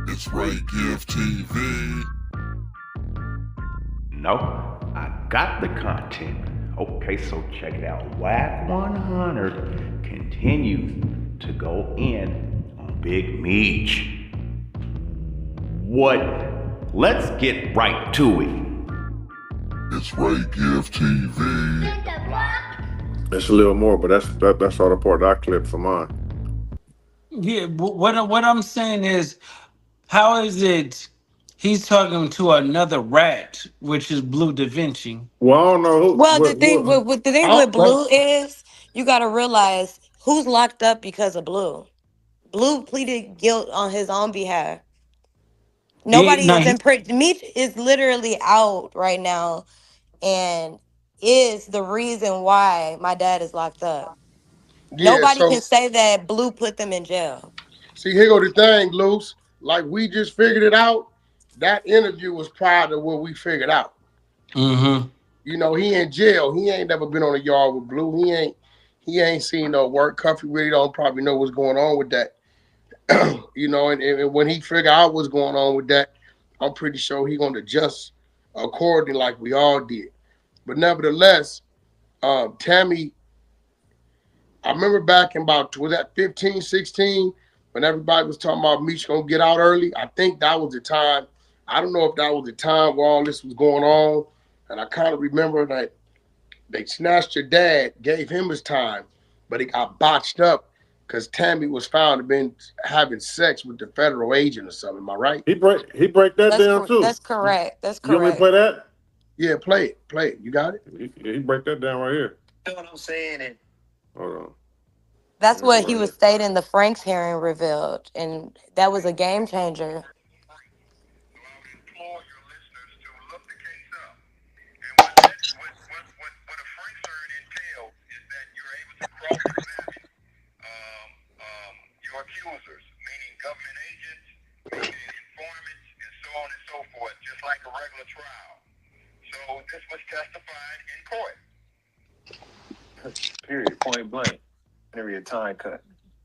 It's Ray Give TV. No, I got the content. Okay, so check it out. Wack 100 continues to go in on Big Meech. What? Let's get right to it. It's Ray Give TV. It's a little more, but that's all the part I clipped for mine. Yeah, what I'm saying is, how is it he's talking to another rat, which is Blue Da Vinci? Well, I don't know who. Well, the thing What, with the thing with Blue is you got to realize who's locked up because of Blue. Blue pleaded guilt on his own behalf. Nobody No, is in prison. Meech is literally out right now, and is the reason why my dad is locked up. Yeah, Nobody so can say that Blue put them in jail. see, here go the thing, Luce. Like we just figured it out. That interview was prior to what we figured out. Mm-hmm. You know, he in jail. He ain't never been on a yard with Blue. He ain't seen no work. Cuffy really don't probably know what's going on with that. You know, and when he figure out what's going on with that, I'm pretty sure he gonna adjust accordingly like we all did. But nevertheless, Tammy, I remember back in about, was that 15, 16, when everybody was talking about Meech gonna get out early. I think that was the time. I don't know if that was the time where all this was going on. And I kind of remember that they snatched your dad, gave him his time, but it got botched up because Tammy was found to have been having sex with the federal agent or something. Am I right? he break that down too. That's correct. That's You want me to correct. play that? Yeah, play it. Play it. You got it? He break that down right here. You know what I'm saying? And Hold on. That's what he was stating. The Franks hearing revealed, and that was a game changer. Implore your listeners to look the case up. And what a Frank hearing entails is that you're able to cross-examine your accusers, meaning government agents, meaning informants, and so on and so forth, just like a regular trial. So this was testified in court. period, point blank. Maybe a time cut.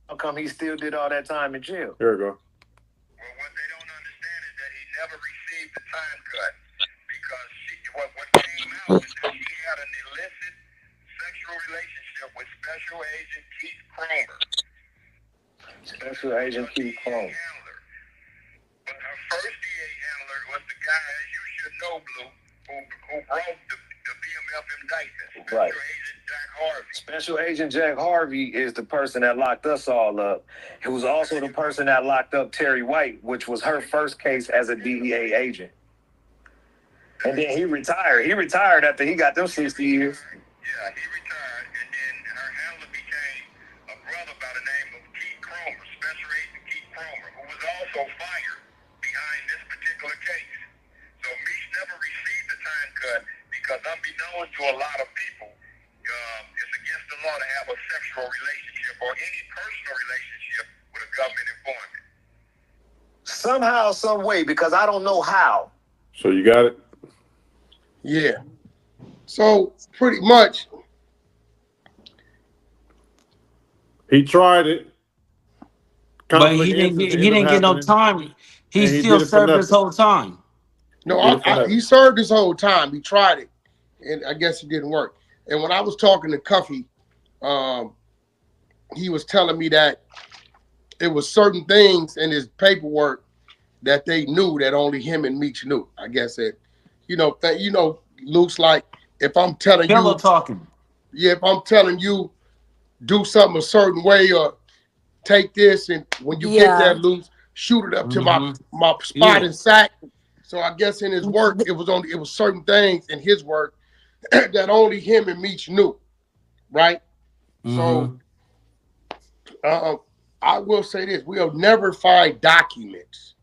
How come he still did all that time in jail? Here we go. Well, what they don't understand is that he never received the time cut because what came out is that he had an illicit sexual relationship with Special Agent Keith Cromer. Special Agent Keith Cromer. But her first DA handler was the guy, as you should know, Blue, who brought the BMF indictment, Right. Special Agent Jack Harvey. Special Agent Jack Harvey is the person that locked us all up. He was also the person that locked up Terry White, which was her first case as a DEA agent. And then he retired. He retired after he got them 60 years. Yeah, he retired, and then her handler became a brother by the name of Keith Cromer, Special Agent Keith Cromer, who was also fired behind this particular case. So Meech never received the time cut because, unbeknownst to a lot of people, it's against the law to have a sexual relationship or any personal relationship with a government informant. Somehow, some way, because I don't know how. So you got it? Yeah. So pretty much, He tried it. But he didn't get no time. He still served his whole time. no, he served his whole time. He tried it, and I guess it didn't work. And when I was talking to Cuffy, he was telling me that it was certain things in his paperwork that they knew that only him and Meech knew. I guess that, Luke's like, if I'm telling Pillow you, talking. yeah, if I'm telling you, do something a certain way or take this, and when you get there, Luke, shoot it up to my spot and sack. So I guess in his work, it was certain things in his work that only him and Meech knew, right? So I will say this: we'll never find documents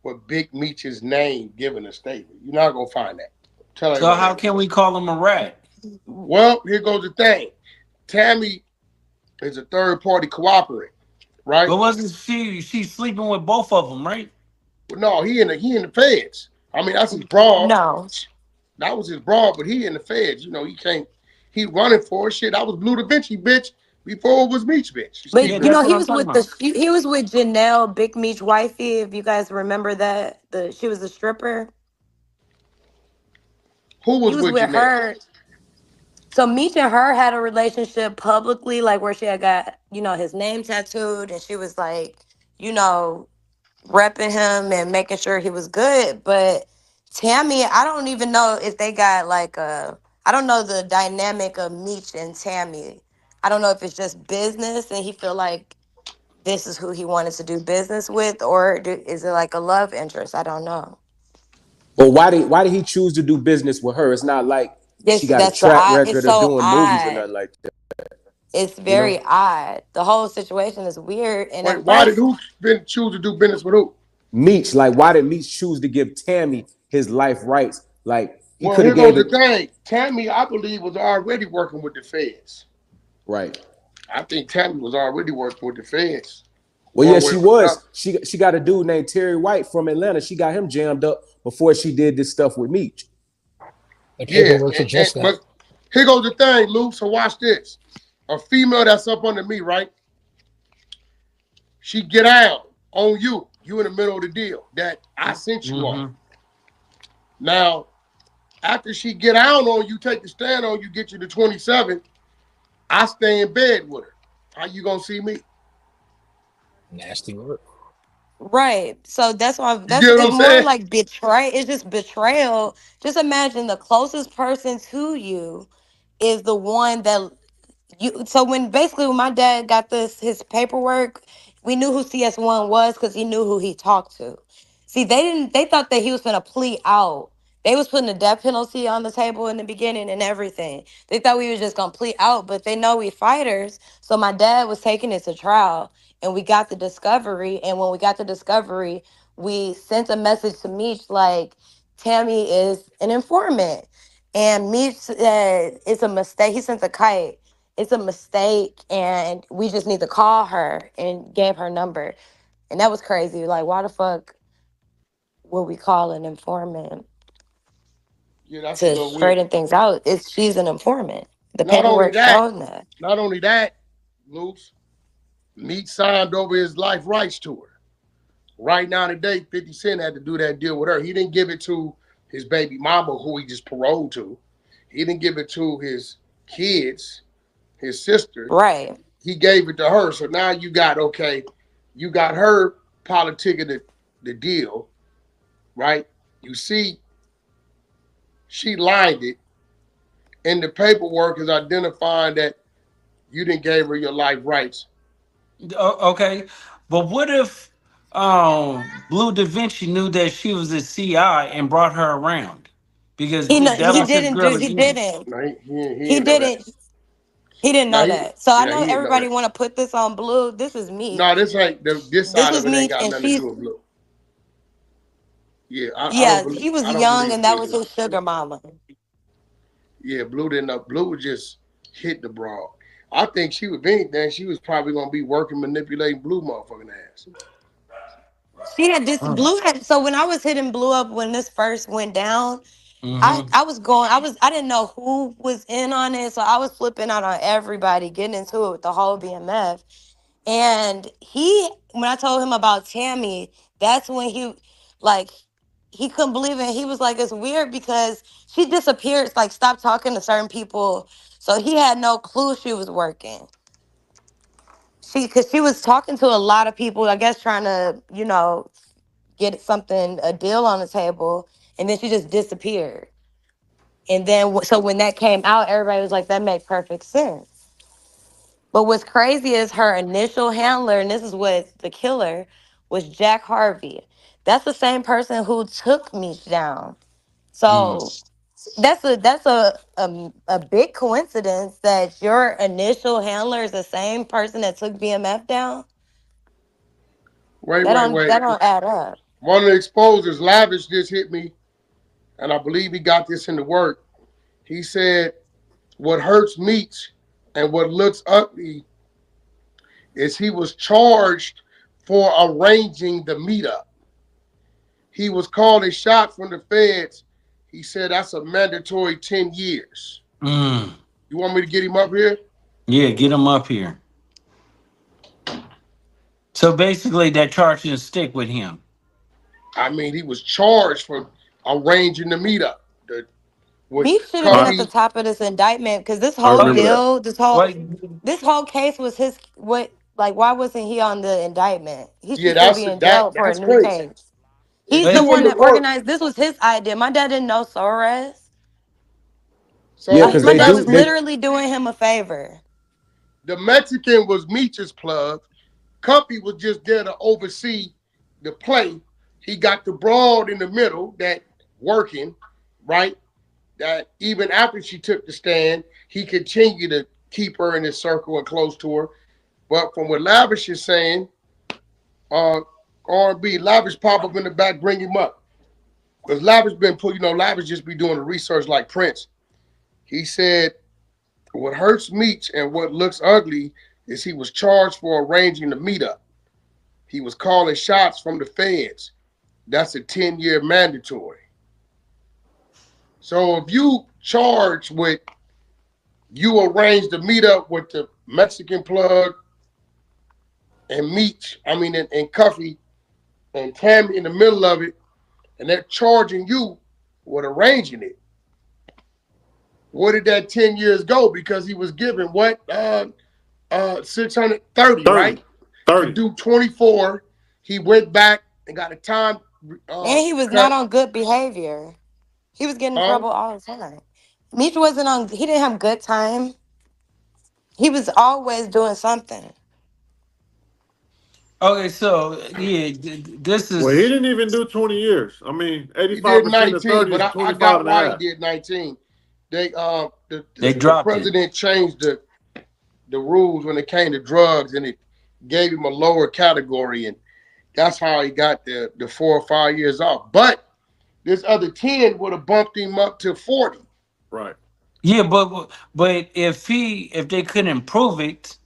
with Big Meech's name given a statement. You're not gonna find that. So how can we call him a rat? Well, here goes the thing: Tammy is a third party cooperator, right? But wasn't she sleeping with both of them, right? Well, no, he in the feds. I mean, that's his broad. No. That was his broad, but he in the feds. You know, he running for it. Shit, that was Blue Da Vinci, bitch. Before it was Meech bitch. She's But Yeah, keeping it. you know, that's what I'm talking about. he was with Janelle, Big Meech wifey. If you guys remember that, she was a stripper. Who He was was with with Janelle? her. So Meech and her had a relationship publicly, like where she had got, his name tattooed, and she was like, you know, repping him and making sure he was good. But Tammy, I don't even know if they got like I don't know the dynamic of Meech and Tammy. I don't know if it's just business and he feel like this is who he wanted to do business with, or is it like a love interest? I don't know. But why did he choose to do business with her? It's not like she got a That's the track odd. It's record of so doing movies or odd. nothing like that. It's You know, very odd. The whole situation is weird. And Wait, at why did first, who choose to do business with who? Meech, like, why did Meech choose to give Tammy his life rights? Like, he Well, could here have goes gave the it thing. Tammy, I believe, was already working with the feds. right. I think Tammy was already working with the feds, Well, yeah, one way she or was. another. She got a dude named Terry White from Atlanta. She got him jammed up before she did this stuff with Meech. The Yeah, paperwork suggests that. but here goes the thing, Lou. So watch this. A female that's up under me, right? She get out on you. You in the middle of the deal that I sent you on. Mm-hmm. Now, after she get out on you, take the stand on you, get you to 27. I stay in bed with her. How you gonna see me? Nasty work. right. So that's why You that's get what it's I'm more saying? like betray. It's just betrayal. Just imagine the closest person to you is the one that so when my dad got his paperwork, we knew who CS1 was because he knew who he talked to. See, they thought that he was gonna plea out. They was putting a death penalty on the table in the beginning and everything. They thought we was just gonna plea out, but they know we fighters. So my dad was taking it to trial and we got the discovery. And when we got the discovery, we sent a message to Meech like Tammy is an informant. And Meech said it's a mistake. He sent a kite, it's a mistake and we just need to call her, and gave her number. And that was crazy. Like, why the fuck would we call an informant Yeah, that's a to little weird. straighten things out? She's an informant. The Not only paperwork that, showed that. not only that, Luce, Meek signed over his life rights to her. Right now today, 50 Cent had to do that deal with her. He didn't give it to his baby mama, who he just paroled to. He didn't give it to his kids, his sister. Right. He gave it to her. So now you got her politicking the deal, right? You see, she lined it, and the paperwork is identifying that you didn't give her your life rights. Okay, but what if Blue Da Vinci knew that she was a CI and brought her around? Because that He was his didn't do girl he again. didn't. No, he He ain't know that. didn't he didn't No, know that. So I know he didn't know everybody that. wanna put this on Blue. This is No, Meech. this This side is of it ain't Meech got and nothing to she's do with Blue. Yeah, yeah, he was I don't young believe and that Blue was did. his sugar mama. Yeah, Blue didn't know. Blue was just hit the broad. I think she would be anything. She was probably gonna be working manipulating Blue motherfucking ass. She had this Blue had so when I was hitting Blue up when this first went down, Mm-hmm. I didn't know who was in on it, so I was flipping out on everybody, getting into it with the whole BMF. And when I told him about Tammy, that's when like, he couldn't believe it. He was like, it's weird because she disappeared, like, stopped talking to certain people. So he had no clue she was working. Because she was talking to a lot of people, I guess, trying to, get a deal on the table. And then she just disappeared. And then, so when that came out, everybody was like, that makes perfect sense. But what's crazy is her initial handler, and this is what the killer was, Jack Harvey. That's the same person who took me down. So that's a big coincidence that your initial handler is the same person that took BMF down. Wait, That wait, don't wait. that don't add up. One of the exposers, Lavish, just hit me, and I believe he got this in the work. He said, "What hurts Meech and what looks ugly is he was charged for arranging the meetup. He was called a shot from the feds. He said that's a mandatory 10 years. Mm. You want me to get him up here? Yeah, get him up here. So basically, that charge didn't stick with him. I mean, he was charged for arranging the meetup. With Meech should have been at the Cuffy, top of this indictment because this I whole remember Okay. that. deal, What? this whole case was his. What, like, why wasn't he on the indictment? He should yeah, still be in jail for a that's new crazy. case. If He's the you one in the that work, organized. This was his idea. My dad didn't know Soros. Yeah, so because My they dad do. was basically, They literally doing him a favor. the Mexican was Meech's plug. Cuffy was just there to oversee the play. He got the broad in the middle that working, right? That even after she took the stand, he continued to keep her in his circle and close to her. But from what Lavish is saying, R&B, Lavish pop up in the back, bring him up. Because Lavish been put, Lavish just be doing the research like Prince. He said, what hurts Meech and what looks ugly is he was charged for arranging the meetup. He was calling shots from the feds. That's a 10-year mandatory. So if you charged with you arranged the meetup with the Mexican plug and Meech, and Cuffy and Tammy in the middle of it, and they're charging you with arranging it. Where did that 10 years go? Because he was given what? 630, 30. right? To 30. do 24. He went back and got a time And he was not cut. on good behavior. He was getting in Huh? trouble all the time. Meech wasn't on. He didn't have good time. He was always doing something. Okay, so yeah, this Well, he is didn't even do 20 years. I mean, He did 85% of 19, 30 but is I 25 got and a why he half. did 19. They they the dropped it. president changed the rules when it came to drugs, and it gave him a lower category, and that's how he got the 4 or 5 years off. But this other 10 would have bumped him up to 40. Right. Yeah, but if they couldn't prove it,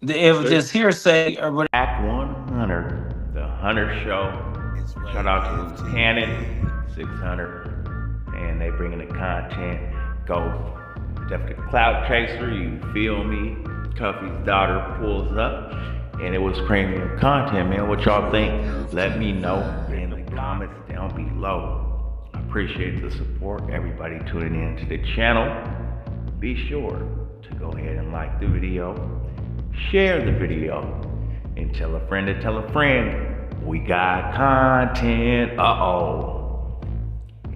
it was They, just hearsay or whatever. Act 100, the Hunter Show. Shout out to Loose Cannon, 600, and they bringing the content. Go, definitely Cloud Chaser. You feel me? Cuffy's daughter pulls up, and it was premium content, man. What y'all think? Let me know in the comments down below. I appreciate the support. Everybody tuning in to the channel. Be sure to go ahead and like the video, share the video, and tell a friend to tell a friend. We got content.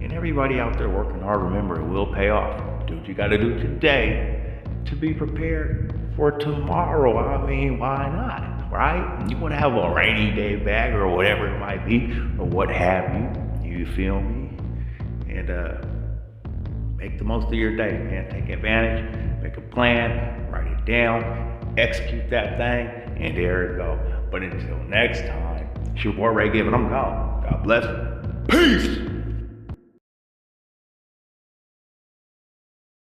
And everybody out there working hard, remember, it will pay off. Do what you got to do today to be prepared for tomorrow. I mean, why not, right? You want to have a rainy day bag or whatever it might be, or what have you. You feel me? And make the most of your day, man. Take advantage, make a plan, write it down, execute that thing, and there it go. But until next time, it's your boy Ray giving. I'm gone. God bless. Peace.